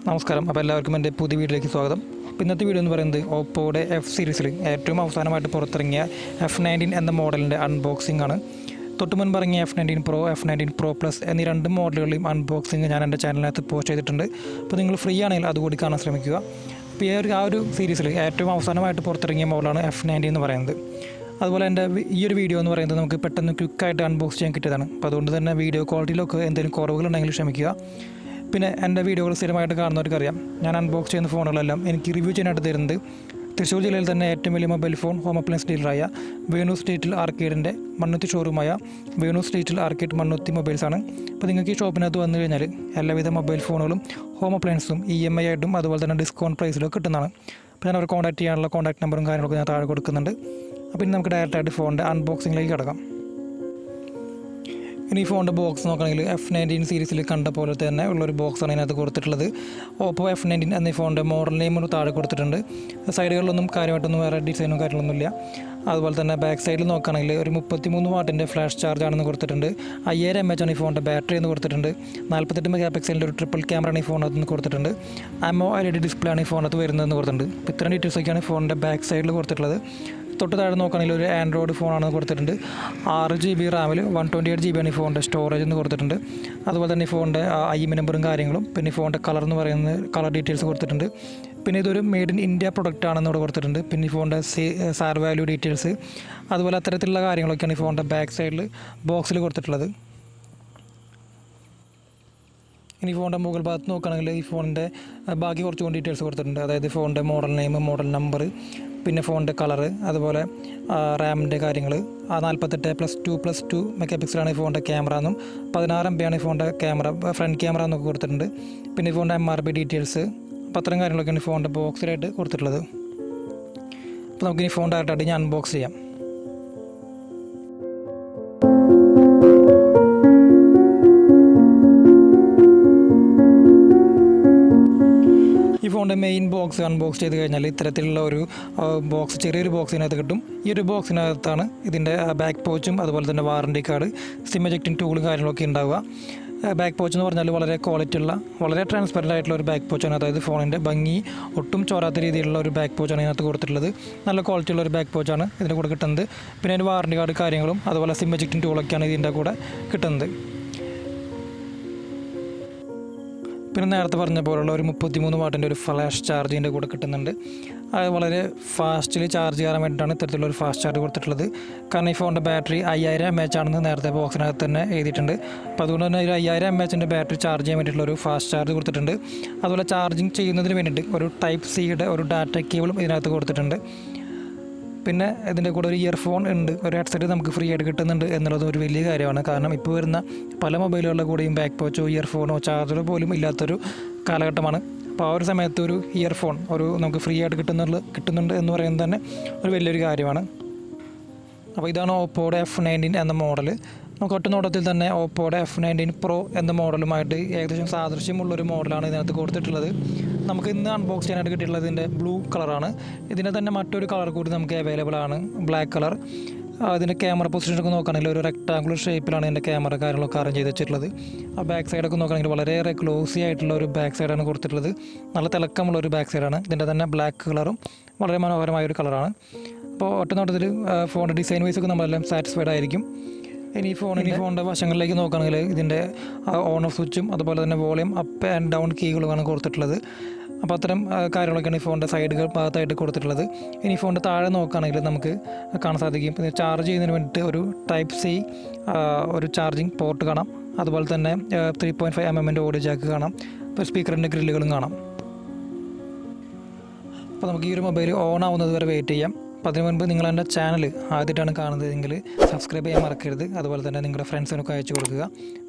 നമസ്കാരം. അപ്പോൾ എല്ലാവർക്കും എൻ്റെ പുതിയ വീഡിയോയിലേക്ക് സ്വാഗതം. ഇന്നത്തെ വീഡിയോ എന്ന് പറയുന്നത് ഓപ്പോയുടെ എഫ് സീരീസിൽ ഏറ്റവും അവസാനമായിട്ട് പുറത്തിറങ്ങിയ F19 എന്ന മോഡലിൻ്റെ അൺബോക്സിംഗ് ആണ്. തൊട്ട് മുൻപ് ഇറങ്ങിയ F19 Pro, F19 Pro Plus എന്നീ രണ്ട് മോഡലുകളെയും അൺബോക്സിംഗ് ഞാൻ എൻ്റെ ചാനലിനകത്ത് പോസ്റ്റ് ചെയ്തിട്ടുണ്ട്. അപ്പോൾ നിങ്ങൾ ഫ്രീ ആണെങ്കിൽ അതുകൂടി കാണാൻ ശ്രമിക്കുക. അപ്പോൾ ആ ഒരു സീരീസിൽ ഏറ്റവും അവസാനമായിട്ട് പുറത്തിറങ്ങിയ മോഡലാണ് F19 എന്ന് പറയുന്നത്. അതുപോലെ എൻ്റെ ഈ ഒരു വീഡിയോ എന്ന് പറയുന്നത് നമുക്ക് പെട്ടെന്ന് ക്വിക്കായിട്ട് അൺബോക്സ് ചെയ്യാൻ കിട്ടിയതാണ്. അപ്പോൾ അതുകൊണ്ട് തന്നെ വീഡിയോ ക്വാളിറ്റിയിലൊക്കെ എന്തെങ്കിലും കുറവുകളുണ്ടെങ്കിൽ ക്ഷമിക്കുക. പിന്നെ എൻ്റെ വീഡിയോകൾ സ്ഥിരമായിട്ട് കാണുന്നവർക്കറിയാം, ഞാൻ അൺബോക്സ് ചെയ്യുന്ന ഫോണുകളെല്ലാം എനിക്ക് റിവ്യൂ ചെയ്യാനായിട്ട് തരുന്നത് തൃശ്ശൂർ ജില്ലയിൽ തന്നെ ഏറ്റവും വലിയ മൊബൈൽ ഫോൺ ഹോം അപ്ലയൻസ് ഡീലറായ വേണു സ്ട്രീറ്റിൽ ആർക്കേഡിൻ്റെ മണ്ണുത്തി ഷോറൂമായ വേണു സ്ട്രീറ്റിൽ ആർക്കേഡ് മണ്ണുത്തി മൊബൈൽസാണ്. അപ്പോൾ നിങ്ങൾക്ക് ഈ ഷോപ്പിനകത്ത് വന്നു കഴിഞ്ഞാൽ എല്ലാവിധ മൊബൈൽ ഫോണുകളും ഹോം അപ്ലയൻസും EMI ആയിട്ടും അതുപോലെ തന്നെ ഡിസ്കൗണ്ട് പ്രൈസിലൊക്കെ കിട്ടുന്നതാണ്. അപ്പോൾ ഞാൻ അവർ കോൺടാക്ട് ചെയ്യാനുള്ള കോൺടാക്ട് നമ്പറും കാര്യങ്ങളൊക്കെ ഞാൻ താഴെ കൊടുക്കുന്നുണ്ട്. അപ്പോൾ ഇനി നമുക്ക് ഡയറക്റ്റായിട്ട് ഫോണിൻ്റെ അൺബോക്സിങ്ങിലേക്ക് കിടക്കാം. ഇനി ഈ ഫോണിൻ്റെ ബോക്സ് നോക്കുകയാണെങ്കിൽ F19 സീരീസിൽ കണ്ട പോലെ തന്നെ ഉള്ളൊരു ബോക്സാണ് ഇതിനകത്ത് കൊടുത്തിട്ടുള്ളത്. Oppo F19 എന്നീ ഫോണിൻ്റെ മോഡൽ നെയിം താഴെ കൊടുത്തിട്ടുണ്ട്. സൈഡുകളിലൊന്നും കാര്യമായിട്ടൊന്നും വേറെ ഡിസൈനും കാര്യങ്ങളൊന്നുമില്ല. അതുപോലെ തന്നെ ബാക്ക് സൈഡിൽ നോക്കുകയാണെങ്കിൽ ഒരു 33 വാട്ടിൻ്റെ ഫ്ലാഷ് ചാർജ് ആണെന്ന് കൊടുത്തിട്ടുണ്ട്. 5000 mAh ആണ് ഈ ഫോണിൻ്റെ ബാറ്ററി എന്ന് കൊടുത്തിട്ടുണ്ട്. 48 മെഗാ പിക്സലിൻ്റെ ഒരു ട്രിപ്പിൾ ക്യാമറയാണ് ഈ ഫോണിനകത്ത് നിന്ന് കൊടുത്തിട്ടുണ്ട്. AMOLED ഡിസ്പ്ലേ ആണ് ഈ ഫോണിനകത്ത് വരുന്നതെന്ന് കൊടുത്തിട്ടുണ്ട്. ഇപ്പോൾ ഇത്രയും ഡീറ്റെയിൽസൊക്കെയാണ് ഈ ഫോണിൻ്റെ ബാക്ക് സൈഡിൽ കൊടുത്തിട്ടുള്ളത്. തൊട്ട് താഴെ നോക്കുകയാണെങ്കിൽ ഒരു ആൻഡ്രോയിഡ് ഫോണാണെന്ന് കൊടുത്തിട്ടുണ്ട്. 6GB റാമിൽ 128GB ആണ് ഈ ഫോണിൻ്റെ സ്റ്റോറേജ് എന്ന് കൊടുത്തിട്ടുണ്ട്. അതുപോലെ തന്നെ ഈ ഫോണിൻ്റെ IM നമ്പറും കാര്യങ്ങളും പിന്നെ ഈ ഫോണിൻ്റെ കളർ എന്ന് പറയുന്നത് കളർ ഡീറ്റെയിൽസ് കൊടുത്തിട്ടുണ്ട്. പിന്നെ ഇതൊരു മെയ്ഡ് ഇൻ ഇന്ത്യ പ്രൊഡക്റ്റ് ആണെന്ന് ഇവിടെ കൊടുത്തിട്ടുണ്ട്. പിന്നെ ഈ ഫോണിൻ്റെ സാർ വാല്യൂ ഡീറ്റെയിൽസ് അതുപോലെ അത്തരത്തിലുള്ള കാര്യങ്ങളൊക്കെയാണ് ഈ ഫോണിൻ്റെ ബാക്ക് സൈഡിൽ ബോക്സിൽ കൊടുത്തിട്ടുള്ളത്. ഇനി ഫോണിൻ്റെ മുകൾ ഭാഗത്ത് നോക്കുകയാണെങ്കിൽ ഈ ഫോണിൻ്റെ ബാക്കി കുറച്ചുകൂടി ഡീറ്റെയിൽസ് കൊടുത്തിട്ടുണ്ട്. അതായത് ഫോണിൻ്റെ മോഡൽ നെയിം, മോഡൽ നമ്പർ, പിന്നെ ഫോണിൻ്റെ കളറ്, അതുപോലെ റാമിൻ്റെ കാര്യങ്ങൾ. 48+2+2 മെഗാ പിക്സലാണ് ഈ ഫോണിൻ്റെ ക്യാമറ എന്നും 16 MB ആണ് ഈ ഫോണിൻ്റെ ക്യാമറ ഫ്രണ്ട് ക്യാമറ എന്നൊക്കെ കൊടുത്തിട്ടുണ്ട്. പിന്നെ ഈ ഫോണിൻ്റെ MRP ഡീറ്റെയിൽസ്, അപ്പോൾ അത്രയും കാര്യങ്ങളൊക്കെയാണ് ഈ ഫോണിൻ്റെ ബോക്സിലായിട്ട് കൊടുത്തിട്ടുള്ളത്. അപ്പോൾ നമുക്കിനി ഫോൺ ഡയറക്റ്റായിട്ട് ഞാൻ അൺബോക്സ് ചെയ്യാം. ഈ ഫോണിൻ്റെ മെയിൻ ബോക്സ് അൺബോക്സ് ചെയ്ത് കഴിഞ്ഞാൽ ഇത്തരത്തിലുള്ള ഒരു ബോക്സ്, ചെറിയൊരു ബോക്സിനകത്ത് കിട്ടും. ഈ ഒരു ബോക്സിനകത്താണ് ഇതിൻ്റെ ബാക്ക് പോച്ചും അതുപോലെ തന്നെ വാറണ്ടി കാർഡ്, സിം എജക്റ്റിംഗ് ടൂളും കാര്യങ്ങളൊക്കെ ഉണ്ടാവുക. ബാക്ക് പോച്ച് എന്ന് പറഞ്ഞാൽ വളരെ ക്വാളിറ്റി ഉള്ള, വളരെ ട്രാൻസ്പെറൻ്റ് ആയിട്ടുള്ള ഒരു ബാക്ക് പോച്ചാണ്. അതായത് ഫോണിൻ്റെ ഭംഗി ഒട്ടും ചോരാത്ത രീതിയിലുള്ള ഒരു ബാക്ക് പോച്ചാണ് ഇതിനകത്ത് കൊടുത്തിട്ടുള്ളത്. നല്ല ക്വാളിറ്റി ഉള്ള ഒരു ബാക്ക് പോച്ചാണ് ഇതിൻ്റെ കൂടെ കിട്ടുന്നത്. പിന്നെ അതിൻ്റെ വാറണ്ടി കാർഡ് കാര്യങ്ങളും അതുപോലെ സിം എജക്റ്റിംഗ് ടൂളൊക്കെയാണ് ഇതിൻ്റെ കൂടെ കിട്ടുന്നത്. പിന്നെ നേരത്തെ പറഞ്ഞ പോലുള്ള ഒരു 33 വാട്ടിൻ്റെ ഒരു ഫ്ലാഷ് ചാർജ് ഇതിൻ്റെ കൂടെ കിട്ടുന്നുണ്ട്. അത് വളരെ ഫാസ്റ്റിൽ ചാർജ് ചെയ്യാൻ വേണ്ടിയിട്ടാണ് ഇത്തരത്തിലുള്ള ഒരു ഫാസ്റ്റ് ചാർജ് കൊടുത്തിട്ടുള്ളത്. കാരണം ഈ ഫോണിൻ്റെ ബാറ്ററി 5000 mAh ആണെന്ന് നേരത്തെ ബോക്സിനകത്ത് തന്നെ എഴുതിയിട്ടുണ്ട്. അപ്പോൾ അതുകൊണ്ട് തന്നെ ഒരു 5000 mAhൻ്റെ ബാറ്ററി ചാർജ് ചെയ്യാൻ വേണ്ടിയിട്ടുള്ള ഒരു ഫാസ്റ്റ് ചാർജ് കൊടുത്തിട്ടുണ്ട്. അതുപോലെ ചാർജിങ് ചെയ്യുന്നതിന് വേണ്ടിയിട്ട് ഒരു ടൈപ്പ് സിയുടെ ഒരു ഡാറ്റ കേബിളും ഇതിനകത്ത് കൊടുത്തിട്ടുണ്ട്. പിന്നെ ഇതിൻ്റെ കൂടെ ഒരു ഇയർഫോൺ ഉണ്ട്, ഒരു ഹെഡ്സെറ്റ് നമുക്ക് ഫ്രീ ആയിട്ട് കിട്ടുന്നുണ്ട് എന്നുള്ളത് ഒരു വലിയ കാര്യമാണ്. കാരണം ഇപ്പോൾ വരുന്ന പല മൊബൈലുകളുടെ കൂടെയും ബാക്ക് പോച്ചോ ഇയർഫോണോ ചാർജറോ പോലും ഇല്ലാത്തൊരു കാലഘട്ടമാണ്. അപ്പോൾ ആ ഒരു സമയത്ത് ഒരു ഇയർഫോൺ നമുക്ക് ഫ്രീ ആയിട്ട് കിട്ടുന്നുണ്ട് എന്ന് പറയുന്നത് തന്നെ ഒരു വലിയൊരു കാര്യമാണ്. അപ്പോൾ ഇതാണ് ഓപ്പോയുടെ F19 എന്ന മോഡൽ. നമുക്ക് ഒറ്റ നോട്ടത്തിൽ തന്നെ ഓപ്പോയുടെ F19 Pro എന്ന മോഡലുമായിട്ട് ഏകദേശം സാദൃശ്യമുള്ളൊരു മോഡലാണ് ഇതിനകത്ത് കൊടുത്തിട്ടുള്ളത്. നമുക്ക് ഇന്ന് അൺബോക്സ് ചെയ്യാനായിട്ട് കിട്ടിയിട്ടുള്ളത് ഇതിൻ്റെ ബ്ലൂ കളറാണ്. ഇതിൻ്റെ തന്നെ മറ്റൊരു കളർ കൂടി നമുക്ക് അവൈലബിൾ ആണ്, ബ്ലാക്ക് കളർ. അതിൻ്റെ ക്യാമറ പൊസിഷനൊക്കെ നോക്കുകയാണെങ്കിൽ ഒരു റെക്ടാങ്കുലർ ഷേപ്പിലാണ് ഇതിൻ്റെ ക്യാമറ കാര്യങ്ങളൊക്കെ അറേഞ്ച് ചെയ്ത് വെച്ചിട്ടുള്ളത്. ആ ബാക്ക് സൈഡൊക്കെ നോക്കുകയാണെങ്കിൽ വളരെയേറെ ക്ലോസി ആയിട്ടുള്ള ഒരു ബാക്ക് സൈഡാണ് കൊടുത്തിട്ടുള്ളത്. നല്ല തിളക്കമുള്ള ഒരു ബാക്ക് സൈഡാണ്. ഇതിൻ്റെ തന്നെ ബ്ലാക്ക് കളറും വളരെ മനോഹരമായൊരു കളറാണ്. അപ്പോൾ ഒറ്റ നോട്ടത്തിൽ ഫോണിൻ്റെ ഡിസൈൻ വൈസൊക്കെ നമ്മളെല്ലാം സാറ്റിസ്ഫൈഡ് ആയിരിക്കും. ഇനി ഫോണിൻ്റെ വശങ്ങളിലേക്ക് നോക്കുകയാണെങ്കിൽ ഇതിൻ്റെ ഓൺ ഓഫ് സ്വിച്ചും അതുപോലെ തന്നെ വോളിയം അപ്പ് ആൻഡ് ഡൗൺ കീകളുമാണ് കൊടുത്തിട്ടുള്ളത്. അപ്പോൾ അത്തരം കാര്യങ്ങളൊക്കെയാണ് ഈ ഫോണിൻ്റെ സൈഡുകൾ ഭാഗത്തായിട്ട് കൊടുത്തിട്ടുള്ളത്. ഇനി ഫോണിൻ്റെ താഴെ നോക്കുകയാണെങ്കിൽ നമുക്ക് കാണാൻ സാധിക്കും ചാർജ് ചെയ്യുന്നതിന് വേണ്ടിയിട്ട് ഒരു ടൈപ്പ് സി ഒരു ചാർജിങ് പോർട്ട് കാണാം. അതുപോലെ തന്നെ 3.5 mm ഓഡിയോ ജാക്ക് കാണാം. ഇപ്പോൾ സ്പീക്കറിൻ്റെ ഗ്രില്ലുകളും കാണാം. അപ്പോൾ നമുക്ക് ഈ ഒരു മൊബൈൽ ഓൺ ആവുന്നത് വരെ വെയിറ്റ് ചെയ്യാം. അപ്പോൾ അതിനു മുൻപ് നിങ്ങൾ എൻ്റെ ചാനൽ ആദ്യമായിട്ടാണ് കാണുന്നതെങ്കിൽ സബ്സ്ക്രൈബ് ചെയ്യാൻ മറക്കരുത്. അതുപോലെ തന്നെ നിങ്ങളുടെ ഫ്രണ്ട്സിനൊക്കെ അയച്ചു കൊടുക്കുക.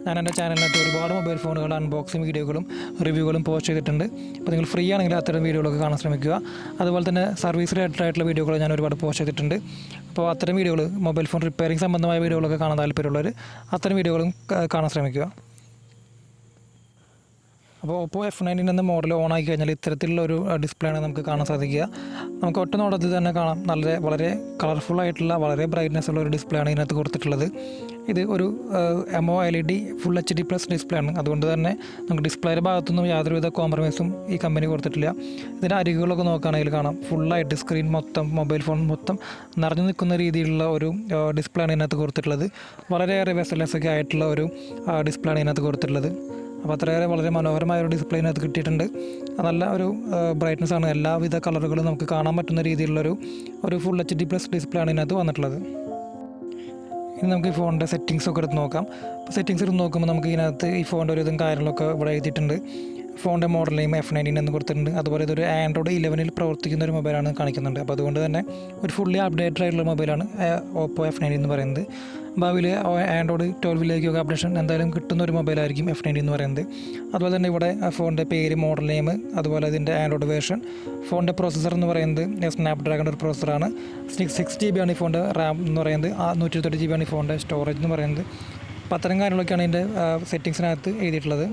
ഞാൻ എൻ്റെ ചാനലിനകത്ത് ഒരുപാട് മൊബൈൽ ഫോണുകളുടെ അൺബോക്സിങ് വീഡിയോകളും റിവ്യൂകളും പോസ്റ്റ് ചെയ്തിട്ടുണ്ട്. അപ്പോൾ നിങ്ങൾ ഫ്രീ ആണെങ്കിൽ അത്തരം വീഡിയോകളൊക്കെ കാണാൻ ശ്രമിക്കുക. അതുപോലെ തന്നെ സർവീസ് റിലേറ്റഡ് ആയിട്ടുള്ള വീഡിയോകൾ ഞാൻ ഒരുപാട് പോസ്റ്റ് ചെയ്തിട്ടുണ്ട്. അപ്പോൾ അത്തരം വീഡിയോകൾ, മൊബൈൽ ഫോൺ റിപ്പയറിംഗ് സംബന്ധമായ വീഡിയോകളൊക്കെ കാണാൻ താല്പര്യമുള്ളവർ അത്തരം വീഡിയോകളും കാണാൻ ശ്രമിക്കുക. അപ്പോൾ Oppo F19 എന്ന മോഡൽ ഓൺ ആക്കി കഴിഞ്ഞാൽ ഇത്തരത്തിലുള്ള ഒരു ഡിസ്പ്ലേ ആണ് നമുക്ക് കാണാൻ സാധിക്കുക. നമുക്ക് ഒറ്റ നോട്ടത്തിൽ തന്നെ കാണാം വളരെ കളർഫുൾ ആയിട്ടുള്ള വളരെ ബ്രൈറ്റ്നെസ് ഉള്ള ഒരു ഡിസ്പ്ലേ ആണ് ഇതിനകത്ത് കൊടുത്തിട്ടുള്ളത്. ഇത് ഒരു AMOLED full HD plus display ആണ്. അതുകൊണ്ട് തന്നെ നമുക്ക് ഡിസ്പ്ലേയുടെ ഭാഗത്തൊന്നും യാതൊരുവിധ കോംപ്രമൈസും ഈ കമ്പനി കൊടുത്തിട്ടില്ല. ഇതിൻ്റെ അരികുകളൊക്കെ നോക്കുകയാണെങ്കിൽ കാണാം, ഫുള്ളായിട്ട് സ്ക്രീൻ മൊത്തം മൊബൈൽ ഫോൺ മൊത്തം നിറഞ്ഞു നിൽക്കുന്ന രീതിയിലുള്ള ഒരു ഡിസ്പ്ലേ ആണ് ഇതിനകത്ത് കൊടുത്തിട്ടുള്ളത്. വളരെയേറെ വെസലെസ്സൊക്കെ ആയിട്ടുള്ള ഒരു ഡിസ്പ്ലേ ആണ് ഇതിനകത്ത് കൊടുത്തിട്ടുള്ളത്. അപ്പോൾ അത്രയേറെ വളരെ മനോഹരമായ ഒരു ഡിസ്പ്ലേ ഇതിനകത്ത് കിട്ടിയിട്ടുണ്ട്. നല്ല ഒരു ബ്രൈറ്റ്നസ് ആണ്, എല്ലാവിധ കളറുകളും നമുക്ക് കാണാൻ പറ്റുന്ന രീതിയിലുള്ളൊരു ഫുൾ HD പ്ലസ് ഡിസ്പ്ലേ ആണ് ഇതിനകത്ത് വന്നിട്ടുള്ളത്. ഇനി നമുക്ക് ഈ ഫോണിൻ്റെ സെറ്റിങ്സൊക്കെ എടുത്ത് നോക്കാം. അപ്പോൾ സെറ്റിങ്സ് എടുത്ത് നോക്കുമ്പോൾ നമുക്ക് ഇതിനകത്ത് ഈ ഫോണിൻ്റെ ഒരു ഇതും കാര്യങ്ങളൊക്കെ ഇവിടെ എഴുതിയിട്ടുണ്ട്. ഫോണിൻ്റെ മോഡൽ നെയിം F19 എന്ന് കൊടുത്തിട്ടുണ്ട്. അതുപോലെ ഇതൊരു Android 11 പ്രവർത്തിക്കുന്ന ഒരു മൊബൈലാണ് കാണിക്കുന്നുണ്ട്. അപ്പോൾ അതുകൊണ്ട് തന്നെ ഒരു ഫുള്ളി അപ്ഡേറ്റഡ് ആയിട്ടുള്ള മൊബൈലാണ് Oppo F19 എന്ന് പറയുന്നത്. ഭാവിയിൽ Android 12 അപ്ഡേഷൻ എന്തായാലും കിട്ടുന്ന ഒരു മൊബൈലായിരിക്കും F19 എന്ന് പറയുന്നത്. അതുപോലെ തന്നെ ഇവിടെ ഫോണിൻ്റെ പേര്, മോഡൽ നെയിം, അതുപോലെ ഇതിൻ്റെ Android വേർഷൻ, ഫോണിൻ്റെ പ്രോസസ്സർ എന്ന് പറയുന്നത് സ്നാപ്ഡ്രാഗൺ ഒരു പ്രോസസ്സറാണ്. 6GB ആണ് ഈ ഫോണിൻ്റെ റാം എന്ന് പറയുന്നത്. 128GB ആണ് ഈ ഫോണിൻ്റെ സ്റ്റോറേജ് എന്ന് പറയുന്നത്. അപ്പോൾ അത്തരം കാര്യങ്ങളൊക്കെയാണ് ഇതിൻ്റെ സെറ്റിങ്സിനകത്ത് എഴുതിയിട്ടുള്ളത്.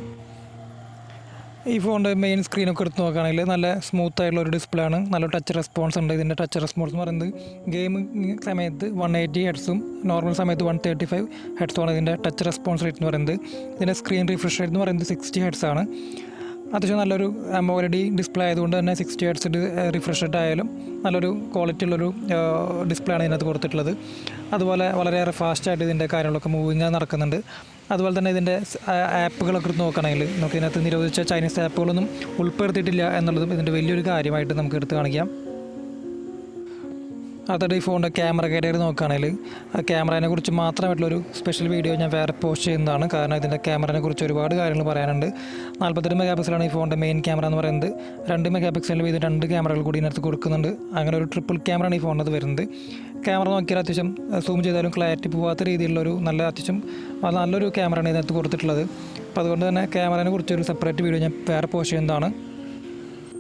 ഈ ഫോണിൻ്റെ മെയിൻ സ്ക്രീനൊക്കെ എടുത്ത് നോക്കുകയാണെങ്കിൽ നല്ല സ്മൂത്ത് ആയിട്ടുള്ള ഒരു ഡിസ്പ്ലേ ആണ്. നല്ല ടച്ച് റെസ്പോൺസ് ഉണ്ട്. ഇതിൻ്റെ ടച്ച് റെസ്പോൺസ് എന്ന് പറയുന്നത് ഗെയിമിംഗ് സമയത്ത് 180 ഹെഡ്സും നോർമൽ സമയത്ത് 135 ഹെഡ്സുമാണ് ഇതിൻ്റെ ടച്ച് റെസ്പോൺസ് റേറ്റ് എന്ന് പറയുന്നത്. ഇതിൻ്റെ സ്ക്രീൻ റിഫ്രഷ് റേറ്റ് എന്ന് പറയുന്നത് 60 ഹെഡ്സ് ആണ്. അത്യാവശ്യം നല്ലൊരു AMOLED ഡിസ്പ്ലേ ആയതുകൊണ്ട് തന്നെ 60 ഹെഡ്സ് റിഫ്രഷ് റേറ്റ് ആയാലും നല്ലൊരു ക്വാളിറ്റി ഉള്ളൊരു ഡിസ്പ്ലേ ആണ് ഇതിനകത്ത് കൊടുത്തിട്ടുള്ളത്. അതുപോലെ വളരെയേറെ ഫാസ്റ്റായിട്ട് ഇതിൻ്റെ കാര്യങ്ങളൊക്കെ മൂവിങ് നടക്കുന്നുണ്ട്. അതുപോലെ തന്നെ ഇതിൻ്റെ ആപ്പുകളൊക്കെ നോക്കുകയാണെങ്കിൽ നമുക്ക് ഇതിനകത്ത് നിരോധിച്ച ചൈനീസ് ആപ്പുകളൊന്നും ഉൾപ്പെടുത്തിയിട്ടില്ല എന്നുള്ളതും ഇതിൻ്റെ വലിയൊരു കാര്യമായിട്ട് നമുക്ക് എടുത്ത് കാണിക്കാം. അതുകൊണ്ട് ഈ ഫോണിൻ്റെ ക്യാമറ കാറ്റഗറി നോക്കുകയാണെങ്കിൽ ക്യാമറയെ കുറിച്ച് മാത്രമായിട്ടുള്ളൊരു സ്പെഷ്യൽ വീഡിയോ ഞാൻ വേറെ പോസ്റ്റ് ചെയ്യുന്നതാണ്. കാരണം ഇതിൻ്റെ ക്യാമറയെ കുറിച്ച് ഒരുപാട് കാര്യങ്ങൾ പറയാനുണ്ട്. 42 മെഗാപിക്സലാണ് ഈ ഫോണിൻ്റെ മെയിൻ ക്യാമറ എന്ന് പറയുന്നത്. 2 മെഗാപിക്സലിൽ ഇത് 2 ക്യാമറകൾ കൂടി ഇതിനകത്ത് കൊടുക്കുന്നുണ്ട്. അങ്ങനെ ഒരു ട്രിപ്പിൾ ക്യാമറയാണ് ഈ ഫോണിനകത്ത് വരുന്നത്. ക്യാമറ നോക്കിയാൽ അത്യാവശ്യം സൂം ചെയ്താലും ക്ലാരിറ്റി പോകാത്ത രീതിയിലുള്ളൊരു നല്ലൊരു ക്യാമറയാണ് ഇതിനകത്ത് കൊടുത്തിട്ടുള്ളത്. അപ്പോൾ അതുകൊണ്ട് തന്നെ ക്യാമറയെ കുറിച്ചൊരു സെപ്പറേറ്റ് വീഡിയോ ഞാൻ വേറെ പോസ്റ്റ് ചെയ്യുന്നതാണ്.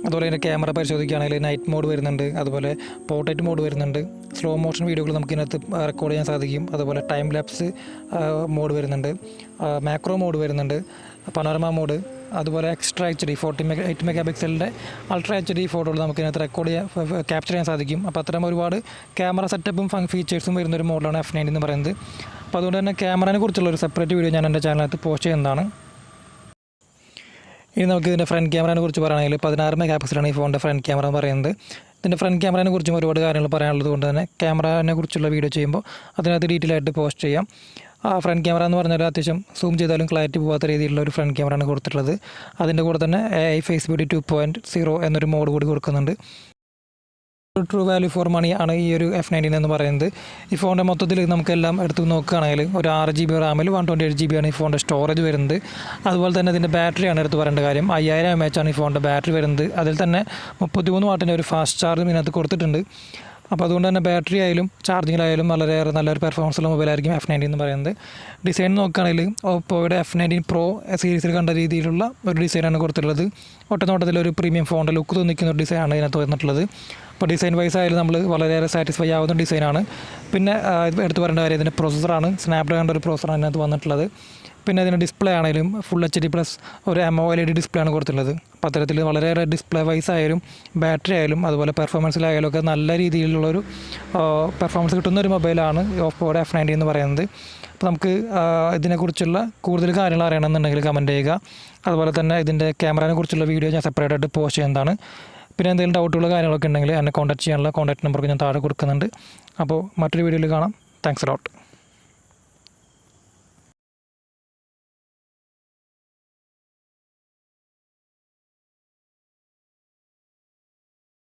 അതുപോലെ തന്നെ ക്യാമറ പരിശോധിക്കുകയാണെങ്കിൽ നൈറ്റ് മോഡ് വരുന്നുണ്ട്, അതുപോലെ പോർട്രേറ്റ് മോഡ് വരുന്നുണ്ട്, സ്ലോ മോഷൻ വീഡിയോകൾ നമുക്ക് ഇതിനകത്ത് റെക്കോർഡ് ചെയ്യാൻ സാധിക്കും. അതുപോലെ ടൈം ലാപ്സ് മോഡ് വരുന്നുണ്ട്, മാക്രോ മോഡ് വരുന്നുണ്ട്, പനോരമ മോഡ്, അതുപോലെ എക്സ്ട്രാ HD 48 മെഗാപിക്സലിൻ്റെ അൾട്രാ HD ഫോട്ടോകൾ നമുക്ക് ഇതിനകത്ത് റെക്കോർഡ് ക്യാപ്ചർ ചെയ്യാൻ സാധിക്കും. അപ്പോൾ അത്തരം ഒരുപാട് ക്യാമറ സെറ്റപ്പും ഫീച്ചേഴ്സും വരുന്നൊരു മോഡലാണ് F19 എന്ന് പറയുന്നത്. അപ്പോൾ അതുകൊണ്ട് തന്നെ ക്യാമറയെ കുറിച്ചുള്ള ഒരു സെപ്പറേറ്റ് വീഡിയോ ഞാൻ എൻ്റെ ചാനലിനകത്ത് പോസ്റ്റ് ചെയ്യുന്നതാണ്. ഇനി നമുക്ക് ഇതിൻ്റെ ഫ്രണ്ട് ക്യാമറയെ കുറിച്ച് പറയുകയാണെങ്കിൽ 16 മെഗാപിക്സലാണ് ഈ ഫോണിൻ്റെ ഫ്രണ്ട് ക്യാമറ എന്ന് പറയുന്നത്. ഇതിൻ്റെ ഫ്രണ്ട് ക്യാമറയെ കുറിച്ചും ഒരുപാട് കാര്യങ്ങൾ പറയാനുള്ളത് കൊണ്ട് തന്നെ ക്യാമറയെ കുറിച്ചുള്ള വീഡിയോ ചെയ്യുമ്പോൾ അതിനകത്ത് ഡീറ്റെയിൽ ആയിട്ട് പോസ്റ്റ് ചെയ്യാം. ഫ്രണ്ട് ക്യാമറ എന്ന് പറഞ്ഞാൽ അത്യാവശ്യം സൂം ചെയ്താലും ക്ലാരിറ്റി പോകാത്ത രീതിയിലുള്ള ഒരു ഫ്രണ്ട് ക്യാമറയാണ് കൊടുത്തിട്ടുള്ളത്. അതിൻ്റെ കൂടെ തന്നെ AI ഫേസ് ബ്യൂട്ടി 2.0 എന്നൊരു മോഡ് കൂടി കൊടുക്കുന്നുണ്ട്. ട്രൂ വാല്യൂ ഫോർ മണി ആണ് ഈ ഒരു F19 എന്ന് പറയുന്നത്. ഈ ഫോണിൻ്റെ മൊത്തത്തിൽ നമുക്കെല്ലാം എടുത്ത് നോക്കുകയാണെങ്കിൽ ഒരു 6GB റാമിൽ 128GB ആണ് ഈ ഫോണിൻ്റെ സ്റ്റോറേജ് വരുന്നത്. അതുപോലെ തന്നെ ഇതിൻ്റെ ബാറ്ററിയാണ് എടുത്ത് പറയേണ്ട കാര്യം. 5000 mAh ആണ് ഈ ഫോണിൻ്റെ ബാറ്ററി വരുന്നത്. അതിൽ തന്നെ 33 വാട്ടിൻ്റെ ഒരു ഫാസ്റ്റ് ചാർജും ഇതിനകത്ത് കൊടുത്തിട്ടുണ്ട്. അപ്പോൾ അതുകൊണ്ട് തന്നെ ബാറ്ററി ആയാലും ചാർജിങ്ങിലായാലും വളരെയേറെ നല്ലൊരു പെർഫോമൻസുള്ള മൊബൈലായിരിക്കും F19 എന്ന് പറയുന്നത്. ഡിസൈൻ നോക്കുകയാണെങ്കിൽ ഓപ്പോയുടെ F19 Pro സീരീസിൽ കണ്ട രീതിയിലുള്ള ഒരു ഡിസൈനാണ് കൊടുത്തിട്ടുള്ളത്. ഒറ്റനോട്ടത്തിലൊരു പ്രീമിയം ഫോണിൻ്റെ ലുക്ക് തോന്നിക്കുന്ന ഒരു ഡിസൈനാണ് ഇതിനകത്ത് വന്നിട്ടുള്ളത്. അപ്പോൾ ഡിസൈൻ വൈസ് ആയാലും നമ്മൾ വളരെയേറെ സാറ്റിസ്ഫൈ ആവുന്ന ഡിസൈനാണ്. പിന്നെ എടുത്ത് പറയേണ്ട കാര്യം ഇതിൻ്റെ പ്രോസസ്സറാണ്, സ്നാപ്ഡ്രാഗൺ ഒരു പ്രോസസ്സറാണ് ഇതിനകത്ത് വന്നിട്ടുള്ളത്. പിന്നെ ഇതിൻ്റെ ഡിസ്പ്ലേ ആണെങ്കിലും ഫുൾ HD പ്ലസ് ഒരു AMOLED ഡിസ്പ്ലേ ആണ് കൊടുത്തിട്ടുള്ളത്. അപ്പോൾ അത്തരത്തിൽ വളരെയേറെ ഡിസ്പ്ലേ വൈസ് ആയാലും ബാറ്ററി ആയാലും അതുപോലെ പെർഫോമൻസിലായാലും ഒക്കെ നല്ല രീതിയിലുള്ളൊരു പെർഫോമൻസ് കിട്ടുന്ന ഒരു മൊബൈലാണ് ഓപ്പോയുടെ F19 എന്ന് പറയുന്നത്. അപ്പോൾ നമുക്ക് ഇതിനെക്കുറിച്ചുള്ള കൂടുതൽ കാര്യങ്ങൾ അറിയണമെന്നുണ്ടെങ്കിൽ കമൻറ്റ് ചെയ്യുക. അതുപോലെ തന്നെ ഇതിൻ്റെ ക്യാമറയെ കുറിച്ചുള്ള വീഡിയോ ഞാൻ സെപ്പറേറ്റ് ആയിട്ട് പോസ്റ്റ് ചെയ്യുന്നതാണ്. പിന്നെ എന്തെങ്കിലും ഡൗട്ടുള്ള കാര്യങ്ങളൊക്കെ ഉണ്ടെങ്കിൽ എന്നെ കോൺടാക്ട് ചെയ്യാനുള്ള കോൺടാക്ട് നമ്പർക്ക് ഞാൻ താഴെ കൊടുക്കുന്നുണ്ട്. അപ്പോൾ മറ്റൊരു വീഡിയോയിൽ കാണാം. Thanks a lot.